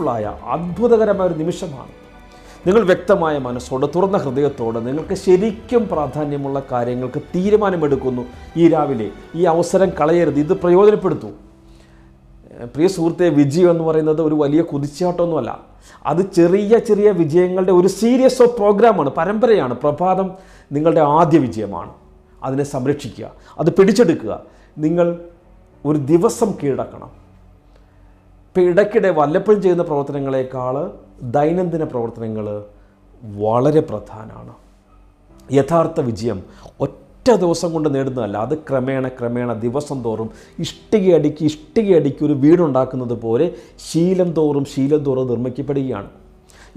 അത്ഭുതകരമായ ഒരു നിമിഷമാണ്. നിങ്ങൾ വ്യക്തമായ മനസ്സോടെ തുറന്ന ഹൃദയത്തോടെ നിങ്ങൾക്ക് ശരിക്കും പ്രാധാന്യമുള്ള കാര്യങ്ങൾക്ക് തീരുമാനമെടുക്കുന്നു. ഈ രാവിലെ ഈ അവസരം കളയരുത്, ഇത് പ്രയോജനപ്പെടുത്തൂ. പ്രിയ സുഹൃത്തെ, വിജയം എന്ന് പറയുന്നത് ഒരു വലിയ കുതിച്ചാട്ടമൊന്നുമല്ല. അത് ചെറിയ ചെറിയ വിജയങ്ങളുടെ ഒരു സീരീസ് ഓഫ് പ്രോഗ്രാമാണ്, പരമ്പരയാണ്. പ്രഭാതം നിങ്ങളുടെ ആദ്യ വിജയമാണ്. അതിനെ സംരക്ഷിക്കുക, അത് പിടിച്ചെടുക്കുക. നിങ്ങൾ ഒരു ദിവസം കീഴടക്കണം. ഇപ്പോൾ ഇടയ്ക്കിടെ വല്ലപ്പോഴും ചെയ്യുന്ന പ്രവർത്തനങ്ങളെക്കാൾ ദൈനംദിന പ്രവർത്തനങ്ങൾ വളരെ പ്രധാനമാണ്. യഥാർത്ഥ വിജയം ഒറ്റ ദിവസം കൊണ്ട് നേടുന്നതല്ല, അത് ക്രമേണ ദിവസം തോറും ഇഷ്ടികയടിക്ക് ഒരു വീടുണ്ടാക്കുന്നത് പോലെ ശീലം തോറും നിർമ്മിക്കപ്പെടുകയാണ്.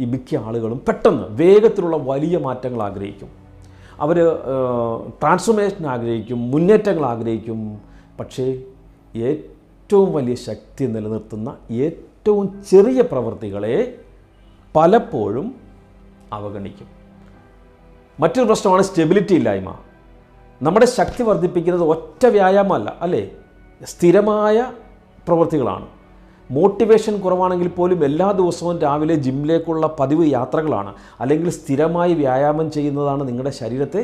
ഈ മിക്ക ആളുകളും പെട്ടെന്ന് വേഗത്തിലുള്ള വലിയ മാറ്റങ്ങൾ ആഗ്രഹിക്കും. അവർ ട്രാൻസ്ഫോർമേഷൻ ആഗ്രഹിക്കും, മുന്നേറ്റങ്ങൾ ആഗ്രഹിക്കും. പക്ഷേ ഏറ്റവും വലിയ ശക്തി നിലനിർത്തുന്ന ഏറ്റവും ചെറിയ പ്രവൃത്തികളെ പലപ്പോഴും അവഗണിക്കും. മറ്റൊരു പ്രശ്നമാണ് സ്റ്റെബിലിറ്റി ഇല്ലായ്മ. നമ്മുടെ ശക്തി വർദ്ധിപ്പിക്കുന്നത് ഒറ്റ വ്യായാമമല്ല, അല്ലേ? സ്ഥിരമായ പ്രവൃത്തികളാണ്. മോട്ടിവേഷൻ കുറവാണെങ്കിൽ പോലും എല്ലാ ദിവസവും രാവിലെ ജിമ്മിലേക്കുള്ള പതിവ് യാത്രകളാണ്, അല്ലെങ്കിൽ സ്ഥിരമായി വ്യായാമം ചെയ്യുന്നതാണ് നിങ്ങളുടെ ശരീരത്തെ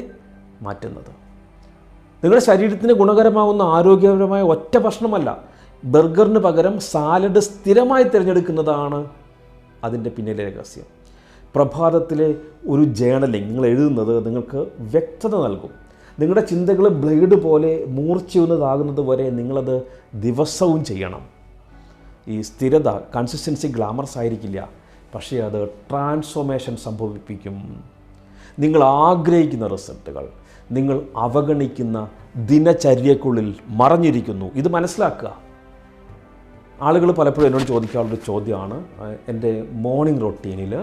മാറ്റുന്നത്. നിങ്ങളുടെ ശരീരത്തിന് ഗുണകരമാവുന്ന ആരോഗ്യപരമായ ഒറ്റ ഭക്ഷണമല്ല, ബർഗറിന് പകരം സാലഡ് സ്ഥിരമായി തിരഞ്ഞെടുക്കുന്നതാണ് അതിൻ്റെ പിന്നിലെ രഹസ്യം. പ്രഭാതത്തിലെ ഒരു ജേണലിംഗ് നിങ്ങൾ എഴുതുന്നത് നിങ്ങൾക്ക് വ്യക്തത നൽകും. നിങ്ങളുടെ ചിന്തകൾ ബ്ലേഡ് പോലെ മൂർച്ചയുന്നതാകുന്നത് വരെ നിങ്ങളത് ദിവസവും ചെയ്യണം. ഈ സ്ഥിരത, കൺസിസ്റ്റൻസി ഗ്ലാമറസ് ആയിരിക്കില്ല, പക്ഷേ അത് ട്രാൻസ്ഫോർമേഷൻ സംഭവിപ്പിക്കും. നിങ്ങൾ ആഗ്രഹിക്കുന്ന റിസൾട്ടുകൾ നിങ്ങൾ അവഗണിക്കുന്ന ദിനചര്യക്കുള്ളിൽ മറഞ്ഞിരിക്കുന്നു. ഇത് മനസ്സിലാക്കുക. ആളുകൾ പലപ്പോഴും എന്നോട് ചോദിക്കാറുള്ളൊരു ചോദ്യമാണ്, എൻ്റെ മോർണിംഗ് റൊട്ടീനിൽ